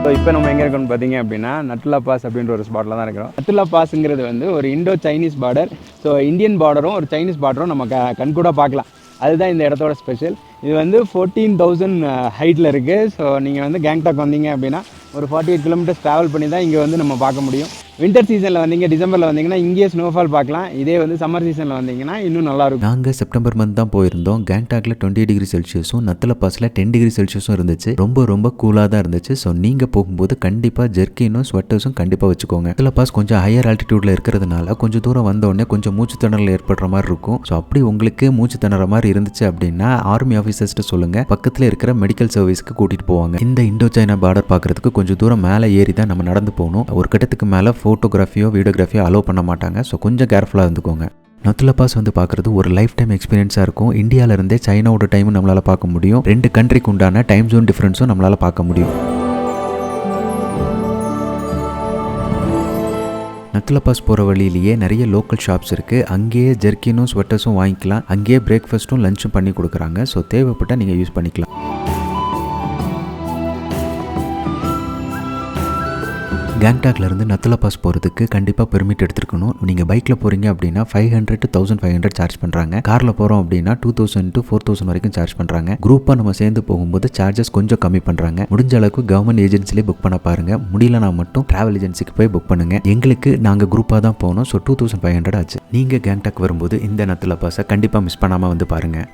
So இப்போ நம்ம எங்கே இருக்கோம்னு பார்த்தீங்க அப்படின்னா நத்துலா பாஸ் அப்படின்ற ஒரு ஸ்பாட்டில் தான் இருக்கிறோம். நத்துலா பாஸுங்கிறது வந்து ஒரு Indo Chinese border. So Indian பார்டரும் ஒரு சைனீஸ் பார்டரும் நம்ம கண்கூட பார்க்கலாம். அதுதான் இந்த இடத்தோட ஸ்பெஷல். இது வந்து 14,000 ஹைட்டில் இருக்குது. ஸோ நீங்கள் வந்து கேங்டாக் வந்தீங்க அப்படின்னா ஒரு 48 கிலோமீட்டர்ஸ் ட்ராவல் பண்ணி தான் இங்கே வந்து நம்ம பார்க்க முடியும். வின்டர் சீசனில் வந்தீங்க, டிசம்பரில் வந்தீங்கன்னா இங்கேயே ஸ்னோஃபால் பார்க்கலாம். இதே வந்து சம்மர் சீசனில் வந்தீங்கன்னா இன்னும் நல்லாயிருக்கும். நாங்கள் செப்டம்பர் மந்த் தான் போயிருந்தோம். கேங்டாக்ல 20 டிகிரி செல்சியஸும் நத்துலா பாஸில் 10 டிகிரி செல்சியஸும் இருந்துச்சு. ரொம்ப கூலாக தான் இருந்துச்சு. ஸோ நீங்கள் போகும்போது கண்டிப்பாக ஜெர்கினும் ஸ்வெட்டர்ஸும் கண்டிப்பாக வச்சுக்கோங்க. நத்துலா பாஸ் கொஞ்சம் ஹையர் ஆல்டிடியூட்ல இருக்கிறதுனால கொஞ்சம் தூரம் வந்தோடனே கொஞ்சம் மூச்சு திணறல் ஏற்படுற மாதிரி இருக்கும். ஸோ அப்படி உங்களுக்கு மூச்சு திணற மாதிரி இருந்துச்சு அப்படின்னா ஆர்மி ஆஃபீஸர்ஸ்ட்டு சொல்லுங்க, பக்கத்தில் இருக்கிற மெடிக்கல் சர்வீஸ்க்கு கூட்டிட்டு போவாங்க. இந்த இண்டோ சைனா பார்டர் பார்க்கறதுக்கு கொஞ்சம் தூரம் மேலே ஏறி தான் நம்ம நடந்து போகணும். ஒரு கட்டத்துக்கு மேலே ஃபோட்டோகிராஃபியோ வீடியோகிராஃபியோ அலோவ் பண்ண மாட்டாங்க. ஸோ கொஞ்சம் கேர்ஃபுல்லாக இருந்துக்கோங்க. நத்துலா பாஸ் வந்து பார்க்குறது ஒரு லைஃப் டைம் எக்ஸ்பீரியன்ஸாக இருக்கும். இந்தியாவிலேருந்தே சைனாவோட டைமும் நம்மளால் பார்க்க முடியும். 2 கண்ட்ரிக்கு உண்டான டைம் ஜோன் டிஃப்ரென்ஸும் நம்மளால் பார்க்க முடியும். நத்துலா பாஸ் போகிற வழியிலேயே நிறைய லோக்கல் ஷாப்ஸ் இருக்குது. அங்கேயே ஜெர்கினும் ஸ்வெட்டர்ஸும் வாங்கிக்கலாம். அங்கேயே பிரேக்ஃபாஸ்ட்டும் லஞ்சும் பண்ணி கொடுக்குறாங்க. ஸோ தேவைப்பட்டால் நீங்கள் யூஸ் பண்ணிக்கலாம். கேங்டாக்லேருந்து நத்துலா பாஸ் போகிறதுக்கு கண்டிப்பாக பெர்மிட் எடுத்துருக்கணும். நீங்கள் பைக்கில் போகிறீங்க அப்படின்னா 500 to 1500 சார்ஜ் பண்ணுறாங்க. காரில் போகிறோம் அப்படின்னா 2000 to 4000 வரைக்கும் சார்ஜ் பண்ணுறாங்க. குரூப்பாக நம்ம சேர்ந்து போகும்போது சார்ஜஸ் கொஞ்சம் கம்மி பண்ணுறாங்க. முடிஞ்ச அளவுக்கு கவர்மெண்ட் ஏஜென்சிலே புக் பண்ண பாருங்கள். முடியலனா மட்டும் ட்ராவல் ஏஜென்சிக்கு போய் புக் பண்ணுங்கள். எங்களுக்கு நாங்கள் குரூப்பாக தான் போனோம். ஸோ 2500 ஆச்சு. நீங்கள் கேங்டாக் வரும்போது இந்த நத்துலா பாஸை கண்டிப்பாக மிஸ் பண்ணாமல் வந்து பாருங்கள்.